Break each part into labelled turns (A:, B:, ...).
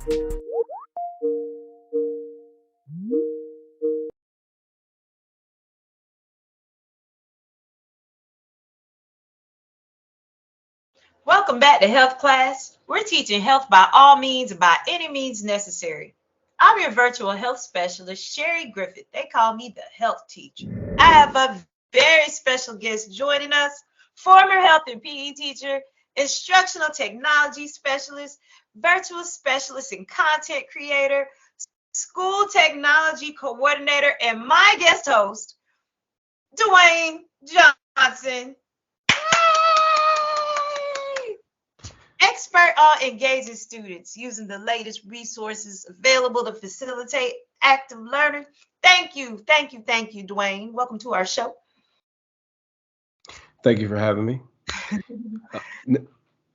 A: Welcome back to health class. We're teaching health by all means and by any means necessary. I'm your virtual health specialist, Sherry Griffith. They call me the health teacher. I have a very special guest joining us, former health and PE teacher, instructional technology specialist, virtual specialist and content creator, school technology coordinator, and my guest host, Dwayne Johnson. Expert on engaging students using the latest resources available to facilitate active learning. Thank you, Dwayne. Welcome to our show.
B: Thank you for having me.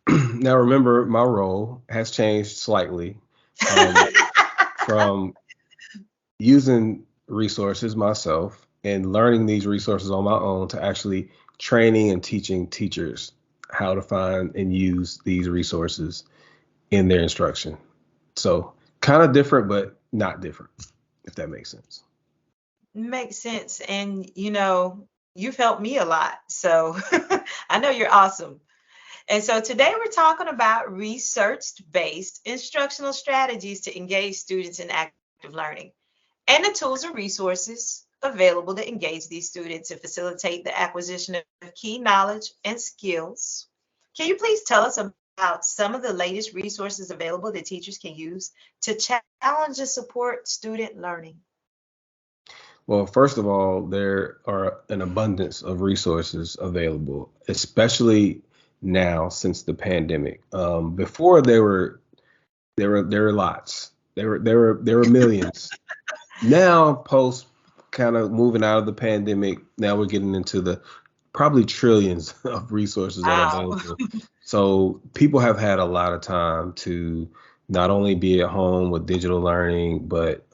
B: Now, remember, my role has changed slightly from using resources myself and learning these resources on my own to actually training and teaching teachers how to find and use these resources in their instruction. So kind of different, but not different, if that makes sense.
A: Makes sense. And, you've helped me a lot. So I know you're awesome. And so today we're talking about research-based instructional strategies to engage students in active learning and the tools and resources available to engage these students and facilitate the acquisition of key knowledge and skills. Can you please tell us about some of the latest resources available that teachers can use to challenge and support student learning?
B: Well, first of all, there are an abundance of resources available, especially now since the pandemic. Before there were lots. There were millions. Now, post kind of moving out of the pandemic, now we're getting into the probably trillions of resources that are available. So people have had a lot of time to not only be at home with digital learning, but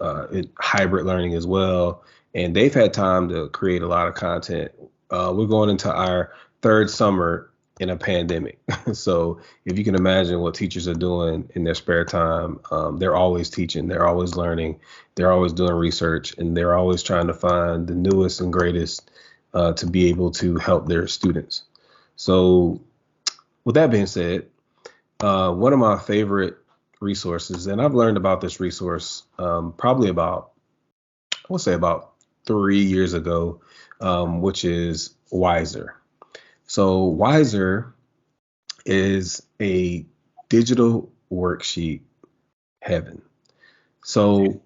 B: hybrid learning as well. And they've had time to create a lot of content. We're going into our third summer in a pandemic. So if you can imagine what teachers are doing in their spare time, they're always teaching, they're always learning, they're always doing research, and they're always trying to find the newest and greatest to be able to help their students. So with that being said, one of my favorite resources, and I've learned about this resource probably about 3 years ago, which is Wiser. So Wiser is a digital worksheet heaven. So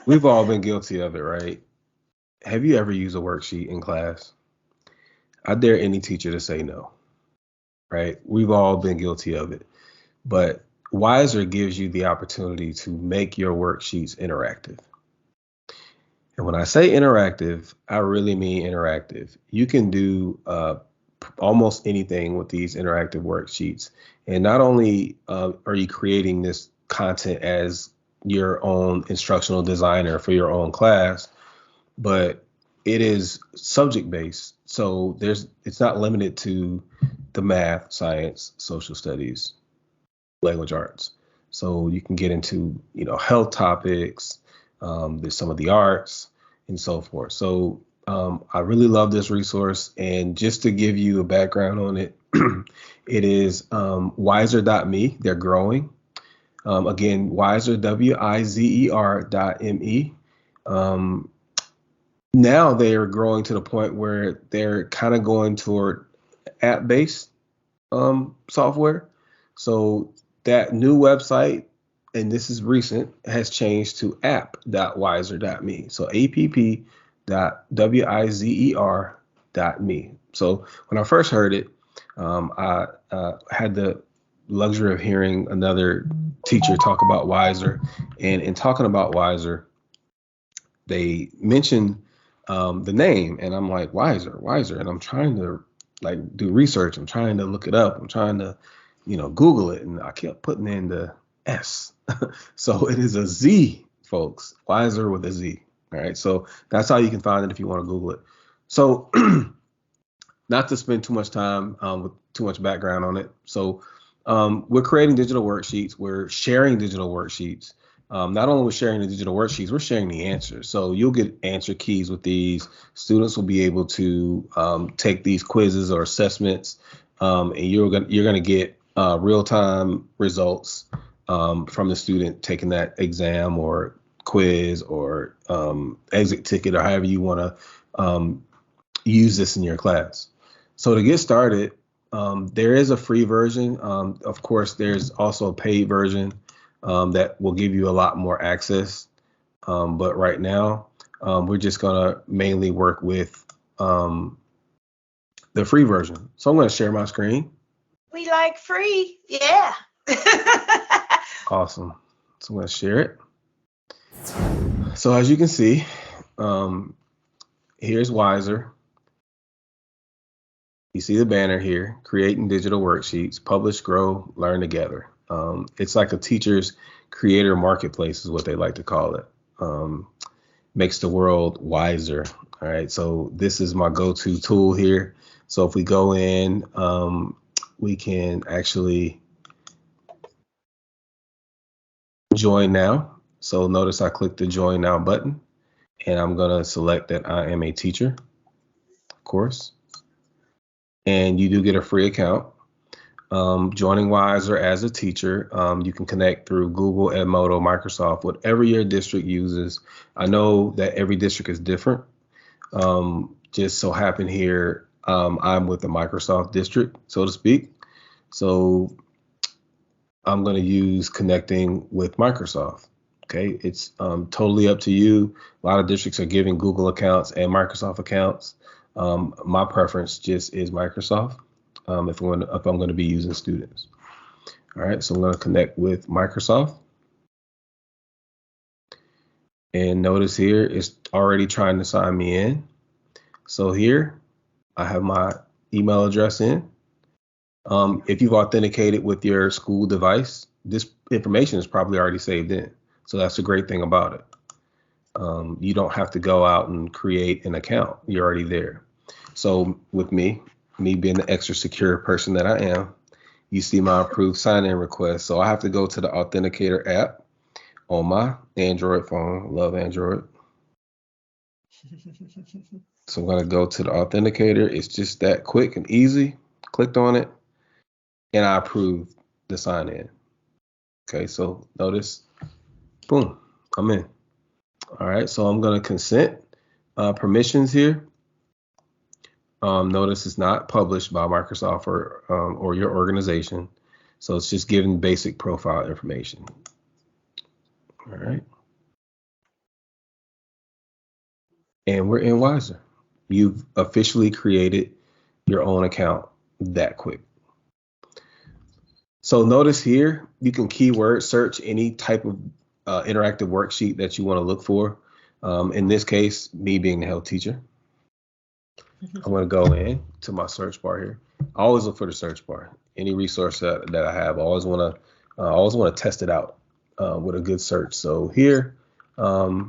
B: we've all been guilty of it, right? Have you ever used a worksheet in class? I dare any teacher to say no, right? We've all been guilty of it. But Wiser gives you the opportunity to make your worksheets interactive. And when I say interactive, I really mean interactive. You can do almost anything with these interactive worksheets. And not only are you creating this content as your own instructional designer for your own class, but it is subject based. So it's not limited to the math, science, social studies, language arts. So you can get into, health topics, there's some of the arts and so forth. So I really love this resource. And just to give you a background on it, it is wiser.me. They're growing. Again, wiser, wizer.me. Now they are growing to the point where they're kind of going toward app-based software. So that new website, and this is recent, has changed to app.wizer.me. So app.wizer.me. So when I first heard it, I had the luxury of hearing another teacher talk about Wizer. And in talking about Wizer, they mentioned the name, and I'm like, Wizer. And I'm trying to do research. I'm trying to look it up. I'm trying to, Google it. And I kept putting in the S. So it is a Z, folks. Wizer with a Z. All right. So that's how you can find it if you want to Google it. So not to spend too much time with too much background on it. So We're creating digital worksheets. We're sharing digital worksheets. Not only we're sharing the digital worksheets, we're sharing the answers. So you'll get answer keys with these. Students will be able to take these quizzes or assessments, and you're gonna get real time results from the student taking that exam or quiz or exit ticket or however you want to use this in your class. So to get started, there is a free version. Of course, there's also a paid version that will give you a lot more access. But right now, we're just going to mainly work with the free version. So I'm going to share my screen.
A: We like free. Yeah.
B: Awesome. So I'm going to share it. So as you can see, here's Wiser. You see the banner here, creating digital worksheets, publish, grow, learn together. It's like a teacher's creator marketplace is what they like to call it. Makes the world wiser. All right, so this is my go-to tool here. So if we go in, we can actually join now. So notice I click the join now button, and I'm gonna select that I am a teacher, of course. And you do get a free account. Joining Wiser as a teacher, you can connect through Google, Edmodo, Microsoft, whatever your district uses. I know that every district is different. Just so happen here, I'm with the Microsoft district, so to speak. So I'm going to use connecting with Microsoft. Okay, it's totally up to you. A lot of districts are giving Google accounts and Microsoft accounts. My preference just is Microsoft. If I'm going to be using students. All right, so I'm going to connect with Microsoft. And notice here it's already trying to sign me in. So here I have my email address in. If you've authenticated with your school device, this information is probably already saved in. So that's the great thing about it. You don't have to go out and create an account. You're already there. So with me being the extra secure person that I am, you see my approved sign-in request. So I have to go to the Authenticator app on my Android phone. Love Android. So I'm going to go to the Authenticator. It's just that quick and easy. Clicked on it, and I approved the sign-in. Okay, so notice, boom, I'm in. All right, so I'm going to consent. Permissions here. Notice it's not published by Microsoft or your organization. So it's just giving basic profile information. All right. And we're in Wiser. You've officially created your own account that quick. So notice here, you can keyword search any type of interactive worksheet that you want to look for. In this case, me being the health teacher. I'm going to go in to my search bar here. I always look for the search bar. Any resource that I have, I always want to test it out with a good search. So here, the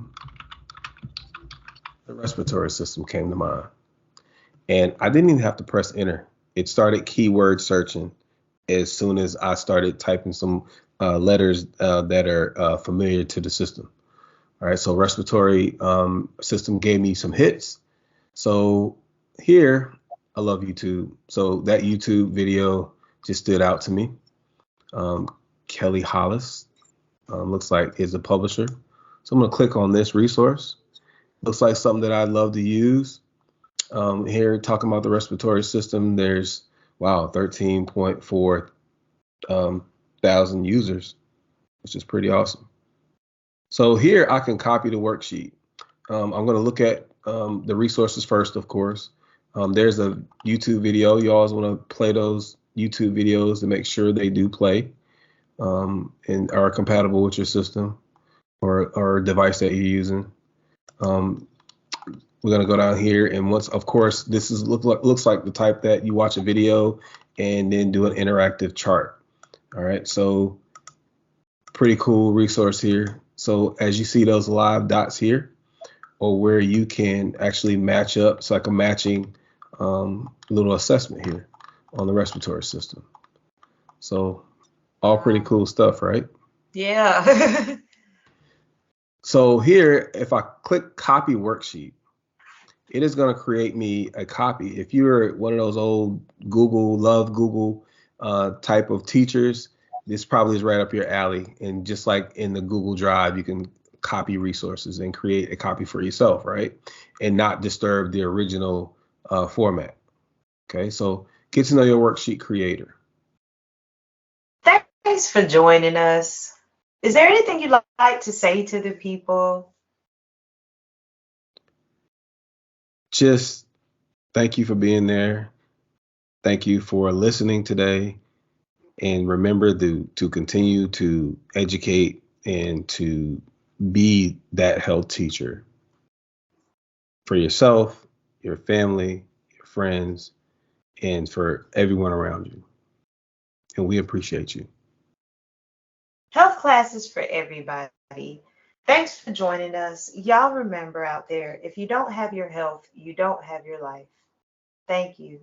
B: respiratory system came to mind, and I didn't even have to press enter. It started keyword searching as soon as I started typing some letters that are familiar to the system. All right, so respiratory system gave me some hits. So here, I love YouTube. So that YouTube video just stood out to me. Kelly Hollis looks like is a publisher. So I'm going to click on this resource. Looks like something that I'd love to use. Here, talking about the respiratory system, there's, wow, 13.4 thousand users, which is pretty awesome. So here I can copy the worksheet. I'm going to look at the resources first, of course. There's a YouTube video. You always want to play those YouTube videos to make sure they do play and are compatible with your system or device that you're using. We're going to go down here, and once, of course, this is looks like the type that you watch a video and then do an interactive chart. All right, so pretty cool resource here. So as you see those live dots here, or where you can actually match up, it's like a matching little assessment here on the respiratory system. So All pretty
A: Wow.
B: cool stuff, right?
A: Yeah.
B: So here, if I click copy worksheet, it is going to create me a copy. If you're one of those old love Google type of teachers, this probably is right up your alley. And just like in the Google Drive, you can copy resources and create a copy for yourself, right? And not disturb the original format. Okay, so get to know your worksheet creator.
A: Thanks for joining us. Is there anything you'd like to say to the people?
B: Just thank you for being there. Thank you for listening today. And remember to continue to educate and to be that health teacher for yourself, your family, your friends, and for everyone around you. And we appreciate you.
A: Health classes for everybody. Thanks for joining us. Y'all remember out there, if you don't have your health, you don't have your life. Thank you.